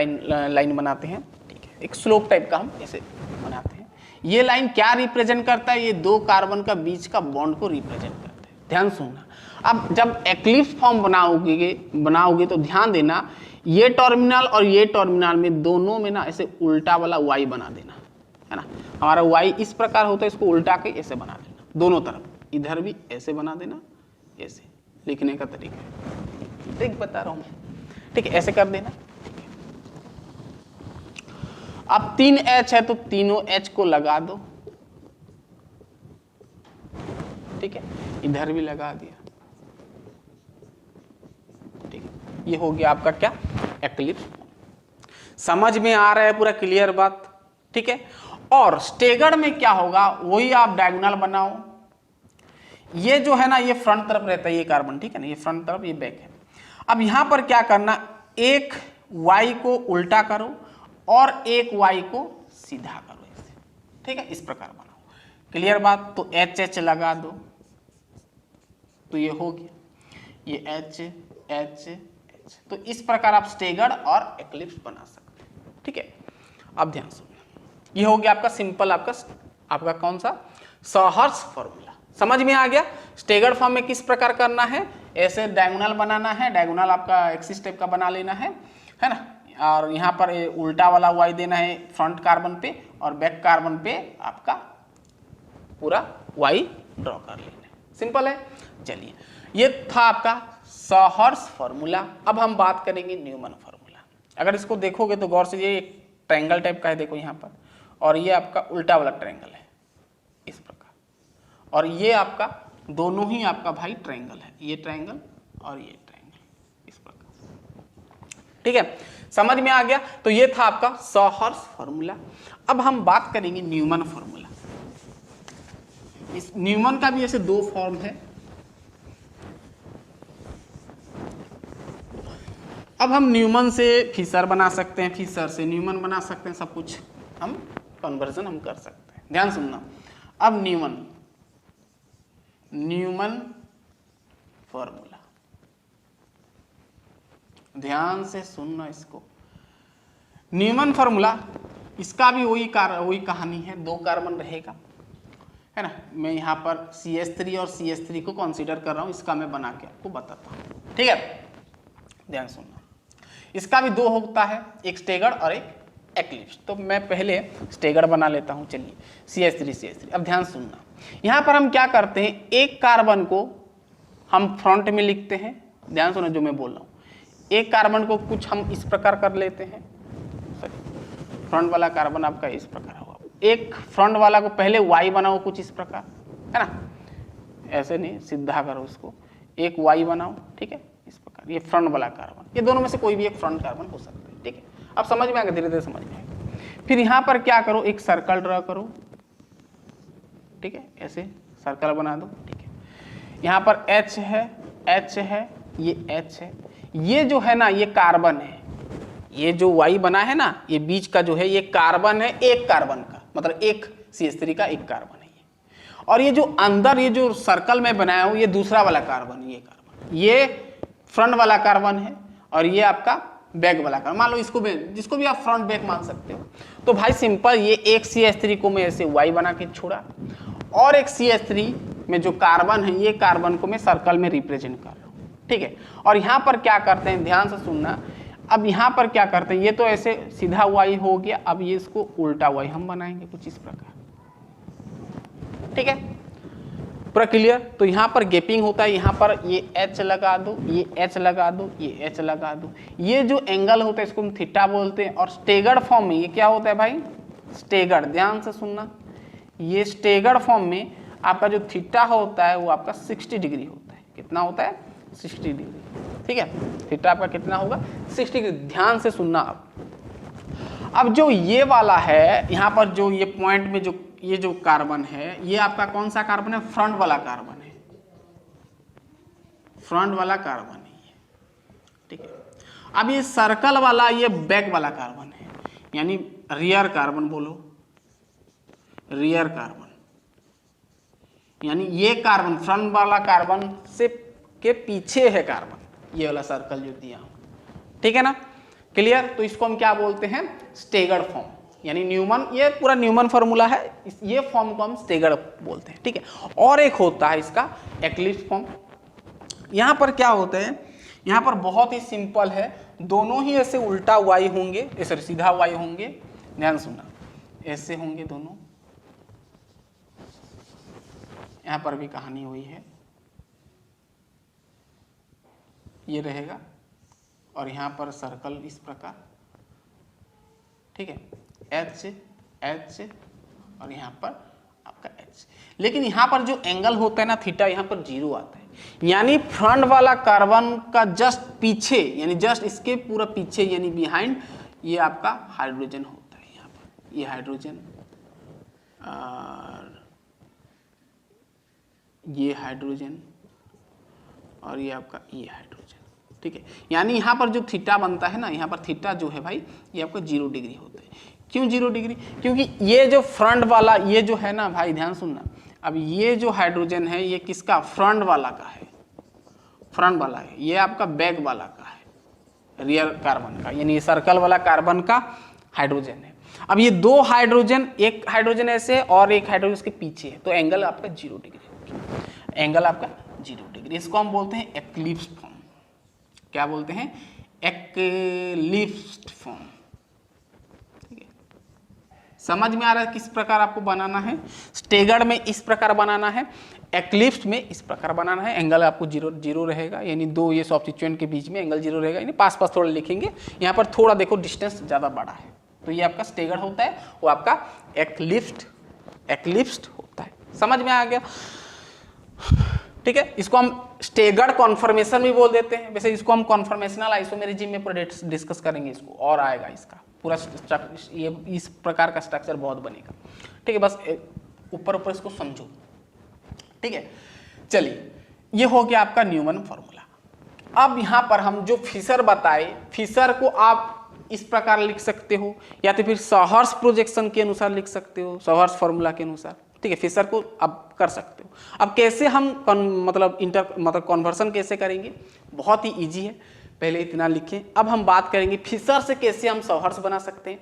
लाइन बनाते हैं, ठीक है। एक स्लोप टाइप का हम ऐसे बनाते हैं। ये लाइन क्या रिप्रेजेंट करता है? ये 2 कार्बन का बीच का बॉन्ड को रिप्रेजेंट करता है। ध्यान सुनना, अब जब एक्लिप्स फॉर्म बनाओगे तो ध्यान देना, ये टर्मिनल और ये टर्मिनल में दोनों में ना ऐसे उल्टा वाला Y बना देना, है ना। हमारा Y इस प्रकार होता है, इसको उल्टा के ऐसे बना देना, दोनों तरफ, इधर भी ऐसे बना देना, ऐसे लिखने का तरीका, ठीक बता रहा हूं मैं, ठीक है, ऐसे कर देना। अब 3H है तो तीनों H को लगा दो, ठीक है, इधर भी लगा दिया, ठीक है। ये हो गया आपका क्या? एक्लिप्स। समझ में आ रहा है पूरा क्लियर बात, ठीक है। और स्टेगर्ड में क्या होगा, वही आप डायगोनल बनाओ। ये जो है ना, ये फ्रंट तरफ रहता है, ये कार्बन, ठीक है ना, ये फ्रंट तरफ, ये बैक है। अब यहां पर क्या करना, एक Y को उल्टा करो और एक Y को सीधा करो ऐसे, ठीक है, इस प्रकार बनाओ। क्लियर बात? तो HH लगा दो, तो ये हो गया, ये H। तो इस प्रकार आप स्टेगर्ड और एक्लिप्स बना सकते हैं, ठीक है। अब ध्यान सुनना, ये हो गया आपका सिंपल, आपका कौन सा? सॉहर्स फॉर्मूला। समझ में आ गया? स्टेगर्ड फॉर्म में किस प्रकार करना है, ऐसे डायगोनल बनाना है, डायगोनल आपका एक्सिस टाइप का बना लेना है ना। और यहाँ पर उल्टा वाला Y देना है फ्रंट कार्बन पे, और बैक कार्बन पे आपका पूरा Y ड्रॉ कर लेना है। सिंपल है। चलिए, ये था आपका सॉहर्स फॉर्मूला। अब हम बात करेंगे न्यूमन फॉर्मूला। अगर इसको देखोगे तो गौर से, ये एक ट्रायंगल टाइप का है, देखो यहाँ पर, और ये आपका उल्टा वाला ट्रायंगल है इस प्रकार, और ये आपका दोनों ही आपका भाई ट्रायंगल है, ये ट्रायंगल और ये ट्रायंगल इस प्रकार, ठीक है। समझ में आ गया? तो ये था आपका सॉहर्स फॉर्मूला। अब हम बात करेंगे न्यूमन फॉर्मूला। इस न्यूमन का भी ऐसे 2 फॉर्म है। अब हम न्यूमन से फिशर बना सकते हैं, फिशर से न्यूमन बना सकते हैं, सब कुछ हम कन्वर्जन हम कर सकते हैं। ध्यान सुनना, अब न्यूमन फॉर्मूला, ध्यान से सुनना इसको। न्यूमन फॉर्मूला, इसका भी वही कहानी है, 2 कार्बन रहेगा, है ना। मैं यहाँ पर CH3 और CH3 को कंसीडर कर रहा हूँ, इसका मैं बना के आपको बताता हूँ, ठीक है। ध्यान सुनना, इसका भी 2 होता है, एक स्टेगर्ड और एक एक्लिप्स। तो मैं पहले स्टेगर्ड बना लेता हूँ, चलिए, CH3। अब ध्यान सुनना, यहाँ पर हम क्या करते हैं, एक कार्बन को हम फ्रंट में लिखते हैं। ध्यान सुनो जो मैं बोल रहा हूँ, एक कार्बन को कुछ हम इस प्रकार कर लेते हैं, फ्रंट वाला कार्बन आपका इस प्रकार होगा। एक फ्रंट वाला को पहले Y बनाओ कुछ इस प्रकार, है ना, ऐसे नहीं, सीधा करो उसको, एक Y बनाओ, ठीक है, इस प्रकार। ये फ्रंट वाला कार्बन, ये दोनों में से कोई भी एक फ्रंट कार्बन हो सकता है, ठीक है। अब समझ में आएगा, धीरे धीरे समझ में आएगा। फिर यहाँ पर क्या करो, एक सर्कल ड्रा करो, ठीक है, ऐसे सर्कल बना दो, ठीक है। यहाँ पर H है, ये H है, ये जो है ना, ये कार्बन है, ये जो Y बना है ना, ये बीच का जो है, ये कार्बन है, एक कार्बन का, मतलब एक CH3 का एक कार्बन है ये। और ये जो अंदर, ये जो सर्कल में बनाया हूं, ये दूसरा वाला कार्बन, ये कार्बन। ये फ्रंट वाला कार्बन है और ये आपका बैक वाला कार्बन, मान लो इसको भी, जिसको भी आप फ्रंट बैक मान सकते हो। तो भाई सिंपल, ये एक CH3 को मैं ऐसे Y बना के छोड़ा और एक CH3 में जो कार्बन है, ये कार्बन को मैं सर्कल में रिप्रेजेंट कर रहा हूँ, ठीक है। और यहाँ पर क्या करते हैं, ध्यान से सुनना, अब यहाँ पर क्या करते हैं, ये तो ऐसे सीधा Y हो गया, अब ये इसको उल्टा Y हम बनाएंगे कुछ इस प्रकार, ठीक है, पूरा क्लियर। तो यहाँ पर गैपिंग होता है, यहाँ पर ये H लगा दो, ये H लगा दो, ये H लगा दो, ये जो एंगल होता है इसको हम थीटा बोलते हैं। और स्टेगर्ड फॉर्म में ये क्या होता है भाई, स्टेगर्ड, ध्यान से सुनना, ये स्टेगर्ड फॉर्म में आपका जो थीटा होता है वो आपका 60 डिग्री होता है। कितना होता है, 60 डिग्री, ठीक है। थीटा आपका कितना होगा, 60 डिग्री, ध्यान से सुनना। अब जो ये वाला है, यहाँ पर जो ये पॉइंट में जो ये जो कार्बन है, ये आपका कौन सा कार्बन है, फ्रंट वाला कार्बन है, फ्रंट वाला कार्बन है ये, ठीक है। अब ये सर्कल वाला ये बैक वाला कार्बन है, यानी रियर कार्बन बोलो, रियर कार्बन, यानी ये कार्बन फ्रंट वाला कार्बन से के पीछे है कार्बन, ये वाला सर्कल जो दिया हूं, ठीक है ना, क्लियर। तो इसको हम क्या बोलते हैं, स्टेगर्ड फॉर्म, यानी न्यूमन, ये पूरा न्यूमन फार्मूला है, ये फॉर्म को हम स्टेगर्ड बोलते हैं, ठीक है। और एक होता है इसका एक्लिप्स फॉर्म। यहाँ पर क्या होता है, यहाँ पर बहुत ही सिंपल है, दोनों ही ऐसे उल्टा Y होंगे, सॉरी सीधा Y होंगे, ध्यान सुनना, ऐसे होंगे दोनों, यहाँ पर भी कहानी हुई है, ये रहेगा और यहाँ पर सर्कल इस प्रकार, ठीक है, H और यहाँ पर आपका H। लेकिन यहाँ पर जो एंगल होता है ना थीटा, यहाँ पर 0 आता है, यानी फ्रंट वाला कार्बन का जस्ट पीछे, यानी जस्ट इसके पूरा पीछे, यानी बिहाइंड, ये आपका हाइड्रोजन होता है। यहाँ पर ये हाइड्रोजन और ये हाइड्रोजन और ये आपका ये हाइड्रोजन, ठीक है। यानी यहाँ पर जो थीटा बनता है ना, यहाँ पर थीटा जो है भाई, ये आपका 0 डिग्री होता है। क्यों 0 डिग्री, क्योंकि ये जो फ्रंट वाला ये जो है ना भाई, ध्यान सुनना, अब ये जो हाइड्रोजन है ये किसका, फ्रंट वाला का है, फ्रंट वाला है, ये आपका बैक वाला का है, रियर कार्बन का, यानी सर्कल वाला कार्बन का हाइड्रोजन है। अब ये दो हाइड्रोजन, एक हाइड्रोजन ऐसे और एक हाइड्रोजन उसके पीछे है, तो एंगल आपका 0 डिग्री, एंगल आपका 0 डिग्री। इसको हम बोलते हैं एक्लिप्स फॉर्म। क्या बोलते हैं, एक्लिप्स फॉर्म, ठीक है। समझ में आ रहा है किस प्रकार आपको बनाना है, स्टेगर्ड में इस प्रकार बनाना है, एक्लिप्स में इस प्रकार बनाना है। एंगल आपको 0 रहेगा, यानी दो ये सब्स्टिट्यूएंट के बीच में एंगल 0 रहेगा, यानी पास पास थोड़ा लिखेंगे, यहाँ पर थोड़ा देखो डिस्टेंस ज़्यादा बड़ा है, तो ये आपका स्टेगर्ड होता है, वो आपका एक्लिप्स्ड होता है। समझ में आ गया, ठीक है। इसको हम स्टेगर्ड कॉन्फर्मेशन भी बोल देते हैं। वैसे इसको हम कॉन्फर्मेशनल आइसोमेरिज्म में पूरा डिस्कस करेंगे, इसको और आएगा, इसका पूरा ये इस प्रकार का स्ट्रक्चर बहुत बनेगा, ठीक है। बस ऊपर ऊपर इसको समझो, ठीक है। चलिए, ये हो गया आपका न्यूमन फॉर्मूला। अब यहाँ पर हम जो फिशर बताए, फिशर को आप इस प्रकार लिख सकते हो, या तो फिर सॉहर्स प्रोजेक्शन के अनुसार लिख सकते हो, सॉहर्स फॉर्मूला के अनुसार, ठीक है। फिशर को अब कर सकते हो। अब कैसे हम मतलब कन्वर्सन कैसे करेंगे, बहुत ही इजी है, पहले इतना लिखें। अब हम बात करेंगे फिशर से कैसे हम सॉहर्स बना सकते हैं,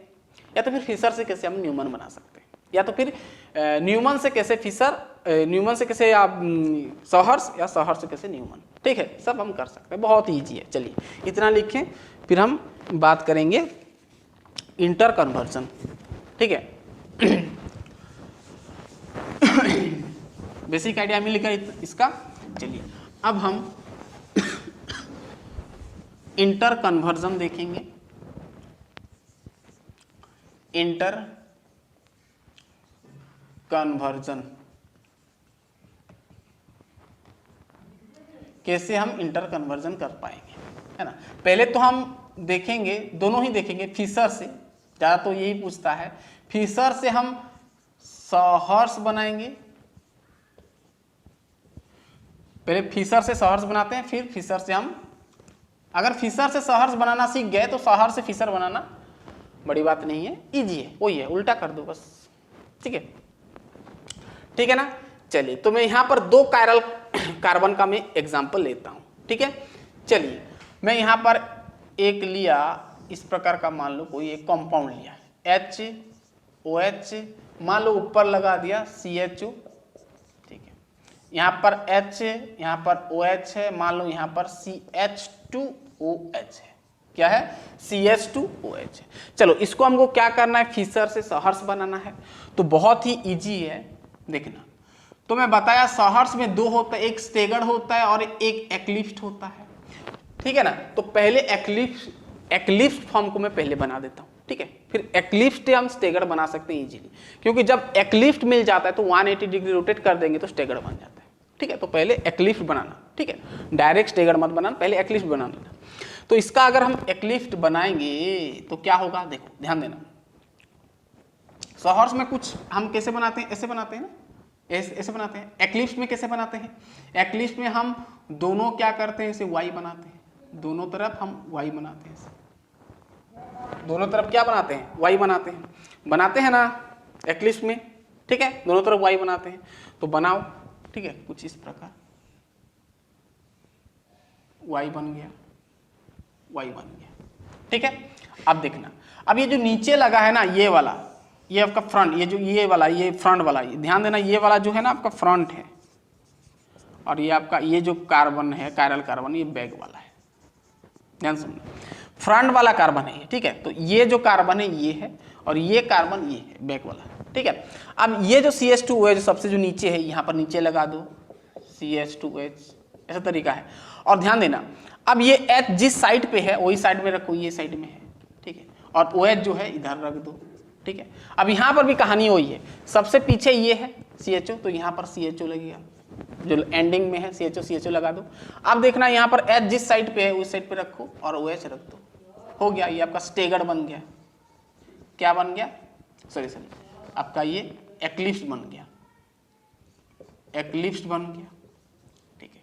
या तो फिर फिशर से कैसे हम न्यूमन बना सकते हैं, या तो फिर न्यूमन से कैसे फिशर, न्यूमन से कैसे आप सॉहर्स, या सॉहर्स से कैसे न्यूमन, ठीक है, सब हम कर सकते हैं, बहुत ही ईजी है। चलिए इतना लिखें, फिर हम बात करेंगे इंटर कन्वर्जन, ठीक है। बेसिक आइडिया मिल गया इसका। चलिए अब हम इंटर कन्वर्जन देखेंगे। इंटर कन्वर्जन कैसे हम इंटर कन्वर्जन कर पाएंगे, है ना। पहले तो हम देखेंगे, दोनों ही देखेंगे, फिशर से, ज़्यादा तो यही पूछता है, फिशर से हम सॉहर्स बनाएंगे। पहले फिशर से सॉहर्स बनाते हैं, फिर फिशर से हम, अगर फिशर से सॉहर्स बनाना सीख गए तो सॉहर्स से फिशर बनाना बड़ी बात नहीं है, इजी है, वही है, उल्टा कर दो बस, ठीक है, ठीक है ना। चलिए, तो मैं यहाँ पर दो कायरल कार्बन का मैं एग्जाम्पल लेता हूँ, ठीक ठीक है। चलिए मैं यहाँ पर एक लिया इस प्रकार का, मान लो कोई एक कंपाउंड लिया HOH, मान लो ऊपर लगा दिया CHO, ठीक है। यहाँ पर H है, यहाँ पर OH है, मान लो यहाँ पर CH2OH है। क्या है? CH2OH है। चलो इसको हमको क्या करना है, फिशर से सहर्ष बनाना है। तो बहुत ही इजी है, देखना। तो मैं बताया सहर्ष में दो होता है, एक स्टेगर्ड होता है और एक एक्लिप्स्ड होता है, ठीक है ना। तो पहले एक्लिप्स्ड फॉर्म को मैं पहले बना देता हूँ, ठीक है। फिर एक्लिप्स्ड हम स्टेगर्ड बना सकते हैं इजीली, क्योंकि जब एक्लिप्स्ड मिल जाता है तो 180 डिग्री रोटेट कर देंगे तो स्टेगर्ड बन जाता है, ठीक है। तो पहले एक्लिप्स्ड बनाना, ठीक है, डायरेक्ट स्टेगर्ड मत बनाना, पहले एक्लिप्स्ड बना लेना। तो इसका अगर हम एक्लिप्स्ड बनाएंगे तो क्या होगा, देखो ध्यान देना। सहर्ष में कुछ हम कैसे बनाते हैं, ऐसे बनाते हैं ना, ऐसे बनाते हैं। एक्लिप्स में कैसे बनाते हैं, एक्लिप्स में हम दोनों क्या करते हैं, इसे y बनाते हैं, दोनों तरफ हम y बनाते हैं, दोनों तरफ क्या बनाते हैं, y बनाते हैं ना एक्लिप्स में, ठीक है। दोनों तरफ y बनाते हैं, तो बनाओ, ठीक है, कुछ इस प्रकार y बन गया, ठीक है। अब देखना, अब ये जो नीचे लगा है ना, ये वाला, ये आपका फ्रंट, ये जो ये वाला, ये फ्रंट वाला, ध्यान देना, ये वाला जो है ना आपका फ्रंट है, और ये आपका ये जो कार्बन है, कायरल कार्बन, ये बैक वाला है। ध्यान सुनना, फ्रंट वाला कार्बन है ये, ठीक है। तो ये जो कार्बन है ये है, और ये कार्बन ये है बैक वाला, ठीक है। अब ये जो CH2OH सबसे जो नीचे है, यहाँ पर नीचे लगा दो CH2OH, ऐसा तरीका है। और ध्यान देना, अब ये H जिस साइड पे है वही साइड में रखो, ये साइड में है, ठीक है। और OH जो है इधर रख दो, ठीक है। अब यहाँ पर भी कहानी वही है, सबसे पीछे ये है CHO, तो यहाँ पर CHO लगेगा, जो एंडिंग में है CHO लगा दो। अब देखना यहाँ पर H जिस साइड पे है उस साइड पे रखो और OH रख दो, हो गया, ये आपका स्टेगर्ड बन गया। क्या बन गया, सॉरी आपका ये एक्लिप्स्ड बन गया, एक्लिप्स्ड बन गया, ठीक है।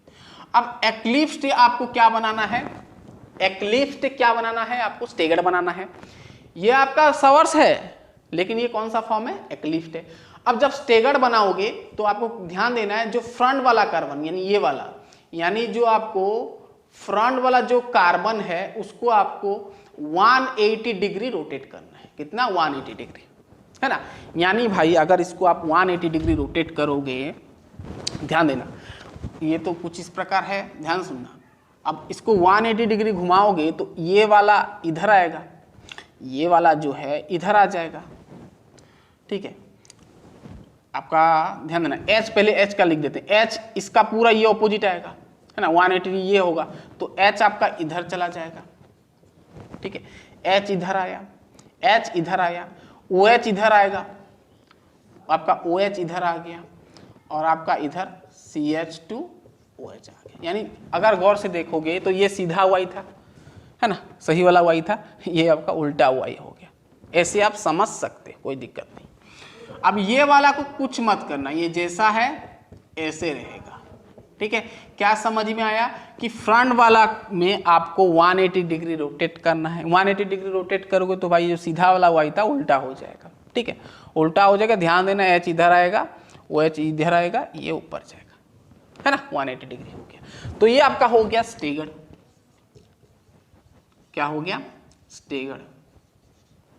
अब एक्लिप्स्ड आपको क्या बनाना है, एक्लिप्स्ड क्या बनाना है, आपको स्टेगर्ड बनाना है। ये आपका सहर्ष है, लेकिन ये कौन सा फॉर्म है, एक्लिप्स्ड है। अब जब स्टेगर्ड बनाओगे तो आपको ध्यान देना है, जो फ्रंट वाला कार्बन यानी ये वाला, यानी जो आपको फ्रंट वाला जो कार्बन है उसको आपको 180 डिग्री रोटेट करना है। कितना, 180 डिग्री, है ना। यानी भाई अगर इसको आप 180 डिग्री रोटेट करोगे, ध्यान देना, ये तो कुछ इस प्रकार है, ध्यान सुनना। अब इसको 180 डिग्री घुमाओगे तो ये वाला इधर आएगा, ये वाला जो है इधर आ जाएगा, ठीक है। आपका ध्यान देना, H पहले H का लिख देते हैं, H इसका पूरा ये ऑपोजिट आएगा, है ना, 180 ये होगा, तो H आपका इधर चला जाएगा, ठीक है। H इधर आया, H इधर आया, OH इधर आएगा, आपका OH इधर आ गया, और आपका इधर CH2OH आ गया। यानी अगर गौर से देखोगे तो ये सीधा Y था, है ना, सही वाला Y था, ये आपका उल्टा Y हो गया। ऐसे आप समझ सकते, कोई दिक्कत नहीं। अब ये वाला को कुछ मत करना, ये जैसा है ऐसे रहेगा, ठीक है। क्या समझ में आया कि फ्रंट वाला में आपको 180 डिग्री रोटेट करना है। 180 डिग्री रोटेट करोगे तो भाई जो सीधा वाला Y था उल्टा हो जाएगा, ठीक है, उल्टा हो जाएगा। ध्यान देना, H इधर आएगा, OH इधर आएगा, ये ऊपर जाएगा, है ना, 180 डिग्री हो गया। तो ये आपका हो गया स्टेगर्ड। क्या हो गया, स्टेगर्ड।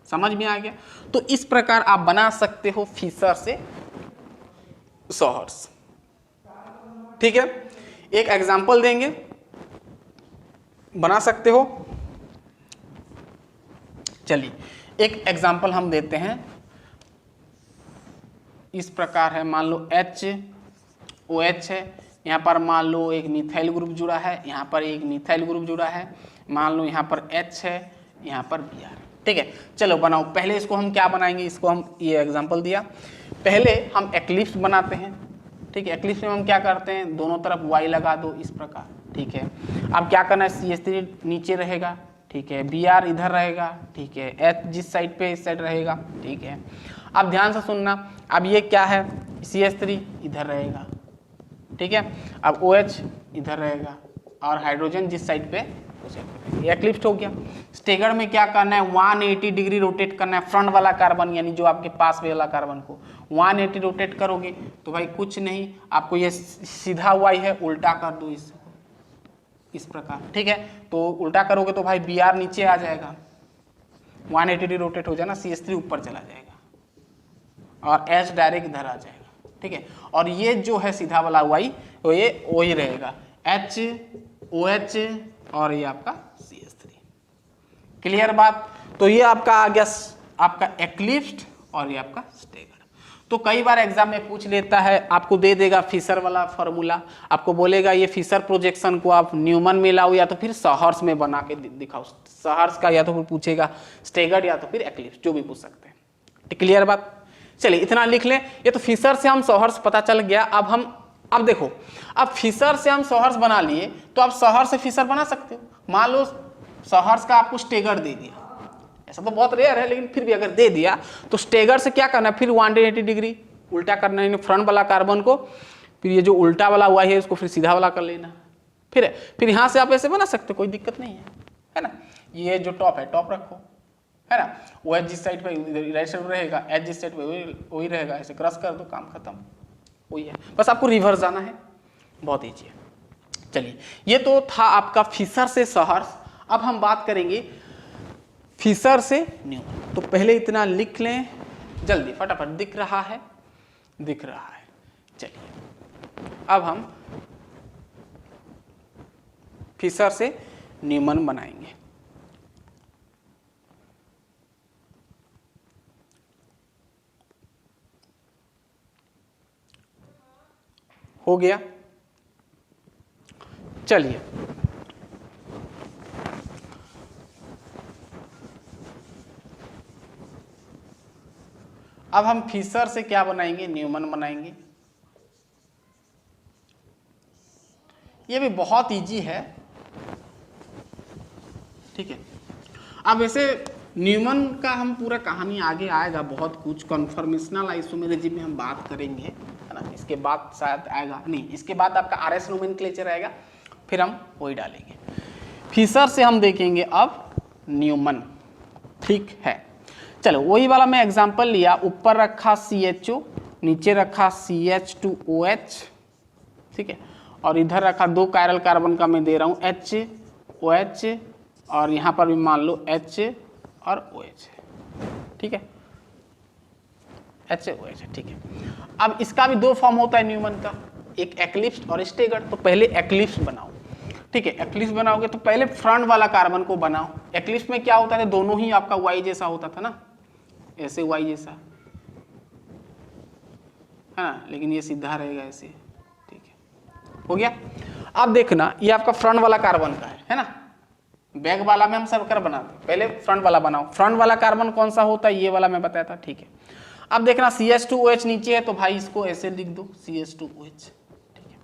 समझ में आ गया। तो इस प्रकार आप बना सकते हो फिशर से सहर्ष, ठीक है। एक एग्जांपल देंगे, बना सकते हो। चलिए एक एग्जांपल हम देते हैं, इस प्रकार है, मान लो HOH है, यहाँ पर मान लो एक मिथाइल ग्रुप जुड़ा है, यहाँ पर एक मिथाइल ग्रुप जुड़ा है, मान लो यहाँ पर H है, यहाँ पर Br, ठीक है। चलो बनाओ। पहले इसको हम क्या बनाएंगे, इसको हम ये एग्जांपल दिया, पहले हम एक्लिप्स बनाते हैं, ठीक है। एक्लिप्स में हम क्या करते हैं, दोनों तरफ Y लगा दो इस प्रकार, ठीक है। अब क्या करना है, CH3 नीचे रहेगा, ठीक है, Br इधर रहेगा, ठीक है, H जिस साइड पे इस साइड रहेगा, ठीक है। अब ध्यान से सुनना, अब ये क्या है, CH3 इधर रहेगा, ठीक है। अब OH इधर रहेगा, और हाइड्रोजन जिस साइड पे ये एक्लिप्स्ड हो गया। स्टेगर्ड में क्या करना है, 180 डिग्री रोटेट करना है फ्रंट वाला कार्बन, यानी जो आपके पास वाला कार्बन को 180 रोटेट करोगे तो भाई कुछ नहीं, आपको ये सीधा Y है, उल्टा कर दो इससे, इस प्रकार, ठीक है। तो उल्टा करोगे तो भाई Br नीचे आ जाएगा, 180 डिग्री रोटेट हो जाना, CH3 ऊपर चला जाएगा और H डायरेक्ट इधर आ जाएगा, ठीक है। और ये जो है सीधा वाला Y तो ये वही रहेगा, H OH और ये आपका CH3। क्लियर बात। तो ये आपका आ गया आपका एक्लिप्स्ड और ये आपका स्टेगर्ड। तो कई बार एग्जाम में पूछ लेता है, आपको दे देगा फिशर वाला फॉर्मूला, आपको बोलेगा ये फिशर प्रोजेक्शन को आप न्यूमन में लाओ या तो फिर सहर्स में बना के दिखाओ। सहर्स का या तो फिर पूछेगा स्टेगर्ड या तो फिर एक्लिप्स, जो भी पूछ सकते हैं। क्लियर बात। चलिए इतना लिख लें। ये तो फिशर से हम सहर्स पता चल गया। अब देखो, अब फिशर से हम सहर्स बना लिए तो आप सहर्स से फिशर बना सकते हो। मान लो सहर्स का आपको स्टेगर्ड दे दिया, ऐसा तो बहुत रेयर है लेकिन फिर भी अगर दे दिया तो स्टेगर से क्या करना है, फिर 180 डिग्री उल्टा करना है फ्रंट वाला कार्बन को, फिर ये जो उल्टा वाला हुआ है इसको फिर सीधा वाला कर लेना, फिर यहाँ से आप ऐसे बना सकते हो, कोई दिक्कत नहीं है ना। ये जो टॉप है टॉप रखो, है ना, वो एच जिस साइड पे राइट साइड रहेगा, एच जिस साइड पे वही रहेगा, ऐसे क्रॉस कर दो, काम खत्म, वही है। बस आपको रिवर्स जाना है, बहुत ईजी है। चलिए ये तो था आपका फिशर से सहर्स। अब हम बात करेंगे फिशर से न्यूमन। तो पहले इतना लिख लें जल्दी फटाफट, दिख रहा है, दिख रहा है। चलिए अब हम फिशर से न्यूमन बनाएंगे। हो गया। चलिए अब हम फिशर से क्या बनाएंगे, न्यूमन बनाएंगे। ये भी बहुत इजी है, ठीक है। अब वैसे न्यूमन का हम पूरा कहानी आगे आएगा, बहुत कुछ कन्फॉर्मेशनल आइसोमेरिज्म में हम बात करेंगे, है ना। इसके बाद शायद आएगा नहीं, इसके बाद आपका RS नोमेनक्लेचर आएगा, फिर हम वही डालेंगे। फिशर से हम देखेंगे अब न्यूमन, ठीक है। चलो वही वाला मैं एग्जांपल लिया, ऊपर रखा CHO, नीचे रखा CH2OH, ठीक है, और इधर रखा 2 कायरल कार्बन का मैं दे रहा हूँ HOH, और यहाँ पर भी मान लो H और OH, ठीक है, HOH, ठीक है। अब इसका भी 2 फॉर्म होता है न्यूमन का, एक एक्लिप्स और स्टेगर्ड। तो पहले एक्लिप्स बनाओ, ठीक है। एक्लिप्स बनाओगे तो पहले फ्रंट वाला कार्बन को बनाओ। एक्लिप्स में क्या होता है, दोनों ही आपका Y जैसा होता था ना, ऐसे Y जैसा, है ना, लेकिन ये सीधा रहेगा ऐसे, ठीक है, हो गया। अब देखना ये आपका फ्रंट वाला कार्बन का है ना। बैक वाला में हम सब कर बनाते, पहले फ्रंट वाला बनाओ। फ्रंट वाला कार्बन कौन सा होता है, ये वाला मैं बताया था, ठीक है। अब देखना CH2OH नीचे है तो भाई इसको ऐसे लिख दो CH2OH, ठीक है।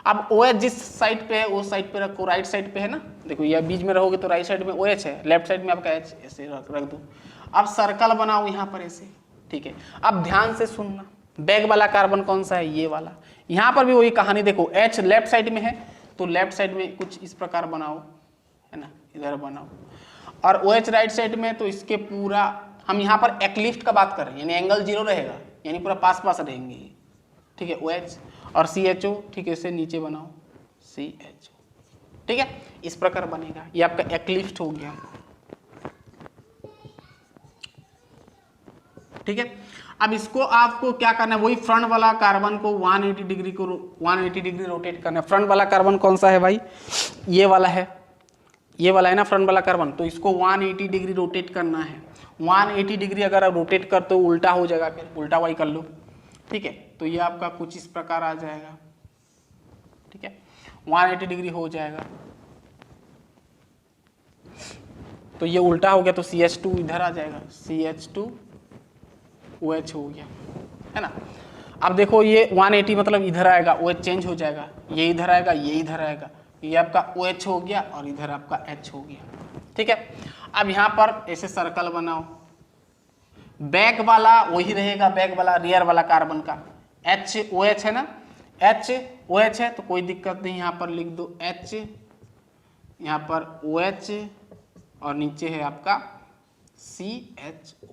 अब OH जिस साइड पे है वो साइड पे रखो, राइट साइड पे है ना, देखो ये बीच में रहोगे तो राइट साइड में OH है, लेफ्ट साइड में आपका H, ऐसे रख दो। अब सर्कल बनाओ यहाँ पर ऐसे, ठीक है। अब ध्यान से सुनना, बैक वाला कार्बन कौन सा है, ये वाला। यहाँ पर भी वही कहानी, देखो H लेफ्ट साइड में है तो लेफ्ट साइड में कुछ इस प्रकार बनाओ, है ना, इधर बनाओ। और OH राइट साइड में तो इसके पूरा, हम यहाँ पर एक्लिप्ट का बात कर रहे हैं, यानी एंगल 0 रहेगा, यानी पूरा पास पास रहेंगे, ठीक है, OH और CHO, ठीक है, इसे नीचे बनाओ CHO, ठीक है, इस प्रकार बनेगा। ये आपका एक्लिप्ट हो गया, ठीक है। अब इसको आपको क्या करना है, वही फ्रंट वाला कार्बन को 180 डिग्री रोटेट करना है। फ्रंट वाला कार्बन कौन सा है भाई, ये वाला है, ये वाला है ना फ्रंट वाला कार्बन, तो इसको 180 डिग्री रोटेट करना है। 180 डिग्री अगर आप रोटेट करते हो उल्टा हो जाएगा, फिर उल्टा वाई कर लो, ठीक है। तो ये आपका कुछ इस प्रकार आ जाएगा, ठीक है, 180 डिग्री हो जाएगा। तो ये उल्टा हो गया तो CH2 इधर आ जाएगा, CH2OH हो गया, है ना। अब देखो ये 180 मतलब इधर आएगा, OH चेंज हो जाएगा, ये इधर आएगा, ये इधर आएगा, ये आपका OH हो गया और इधर आपका H हो गया, ठीक है। अब यहाँ पर ऐसे सर्कल बनाओ, बैक वाला वही रहेगा, बैक वाला रियर वाला कार्बन का HOH है ना, HOH है तो कोई दिक्कत नहीं, यहाँ पर लिख दो H, यहाँ पर OH और नीचे है आपका CHO,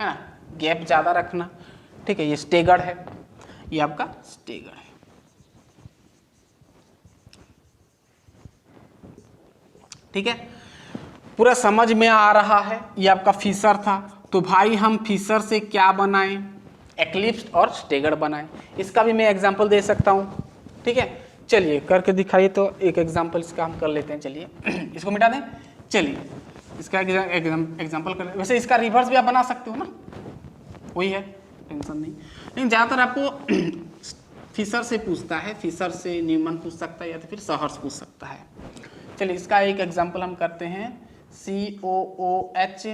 है ना, गैप ज़्यादा रखना, ठीक है। ये स्टेगर्ड है, ये आपका स्टेगर्ड है, ठीक है, पूरा समझ में आ रहा है। ये आपका फिशर था, तो भाई हम फिशर से क्या बनाएं, एक्लिप्स और स्टेगर्ड बनाएं। इसका भी मैं एग्जांपल दे सकता हूँ, ठीक है। चलिए करके दिखाइए, तो एक एग्जांपल इसका हम कर लेते हैं। चलिए इसको मिटा दें। चलिए इसका एग्जांपल कर, वैसे इसका रिवर्स भी आप बना सकते हो ना, वही है, टेंशन नहीं। लेकिन ज़्यादातर आपको फिशर से पूछता है, फिशर से न्यूमन पूछ सकता है या तो फिर सहर्ष पूछ सकता है। चलिए इसका एक एग्जांपल हम करते हैं। COOH,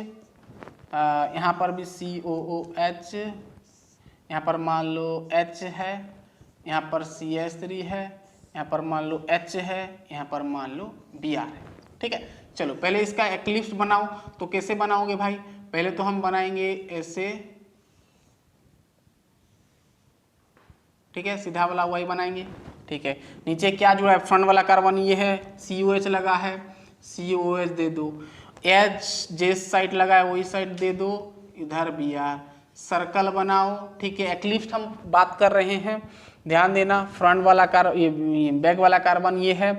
यहाँ पर भी COOH, यहाँ पर मान लो H है, यहाँ पर CH3 है, यहाँ पर मान लो H है, यहाँ पर मान लो Br है, ठीक है। चलो पहले इसका एक्लिप्स बनाओ, तो कैसे बनाओगे भाई, पहले तो हम बनाएंगे ऐसे, ठीक है, सीधा वाला वही बनाएंगे, ठीक है। नीचे क्या जुड़ा है, फ्रंट वाला कार्बन ये है, COH लगा है, COH दे दो, H जिस साइड लगा है वही साइड दे दो, इधर Br, सर्कल बनाओ, ठीक है। एक्लिप्स हम बात कर रहे हैं, ध्यान देना, फ्रंट वाला ये बैक वाला कार्बन ये है,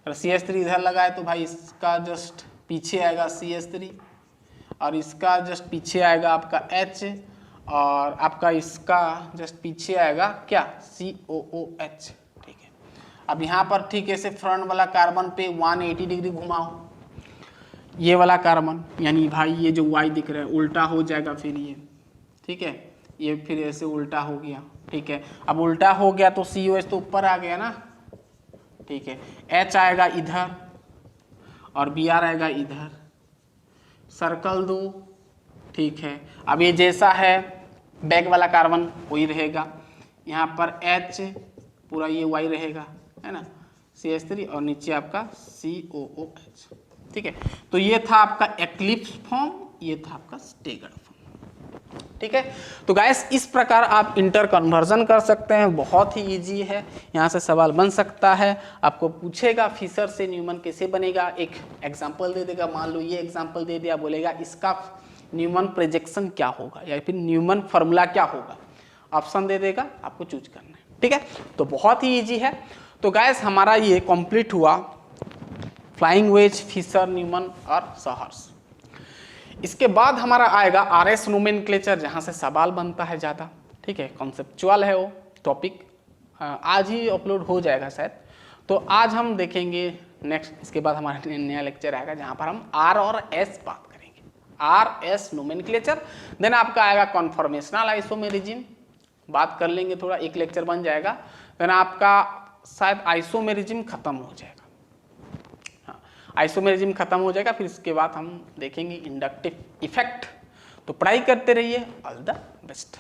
और CH3 इधर लगा है, तो भाई इसका जस्ट पीछे आएगा CH3, और इसका जस्ट पीछे आएगा आपका H, और आपका इसका जस्ट पीछे आएगा क्या, COOH, ठीक है। अब यहाँ पर ठीक है, ऐसे फ्रंट वाला कार्बन पे 180 डिग्री घुमाओ, ये वाला कार्बन, यानी भाई ये जो Y दिख रहा है उल्टा हो जाएगा फिर ये, ठीक है, ये फिर ऐसे उल्टा हो गया, ठीक है। अब उल्टा हो गया तो COH तो ऊपर आ गया ना, ठीक है, H आएगा इधर और Br आएगा इधर, सर्कल दो, ठीक है। अब ये जैसा है बैक वाला कार्बन वही रहेगा, यहाँ पर H पूरा ये Y रहेगा, है ना, CH3, और नीचे आपका COOH, ठीक है। तो ये था आपका एक्लिप्स फॉर्म, ये था आपका स्टेगर्ड फॉर्म, ठीक है। तो गाइस इस प्रकार आप इंटर कन्वर्जन कर सकते हैं, बहुत ही इजी है। यहाँ से सवाल बन सकता है, आपको पूछेगा फिशर से न्यूमन कैसे बनेगा, एक एग्जांपल दे देगा, मान लो ये एग्जांपल दे दिया, बोलेगा इसका न्यूमन प्रोजेक्शन क्या होगा या फिर न्यूमन फार्मूला क्या होगा, ऑप्शन दे देगा, आपको चूज करना है, ठीक है। तो बहुत ही इजी है। तो गाइस हमारा ये कंप्लीट हुआ फ्लाइंग वेज, फिशर, न्यूमन और सहर्ष। इसके बाद हमारा आएगा RS नोमेनक्लेचर, जहाँ से सवाल बनता है ज़्यादा, ठीक है, कॉन्सेप्चुअल है वो टॉपिक, आज ही अपलोड हो जाएगा शायद। तो आज हम देखेंगे नेक्स्ट, इसके बाद हमारा नया लेक्चर आएगा जहाँ पर हम R और S बात करेंगे, RS नोमेनक्लेचर। देन आपका आएगा कॉन्फॉर्मेशनल आइसोमेरिज्म, बात कर लेंगे थोड़ा, एक लेक्चर बन जाएगा। देन आपका शायद आइसोमेरिज्म खत्म हो जाएगा, आइसोमेरिज्म खत्म हो जाएगा, फिर इसके बाद हम देखेंगे इंडक्टिव इफेक्ट। तो पढ़ाई करते रहिए, ऑल द बेस्ट।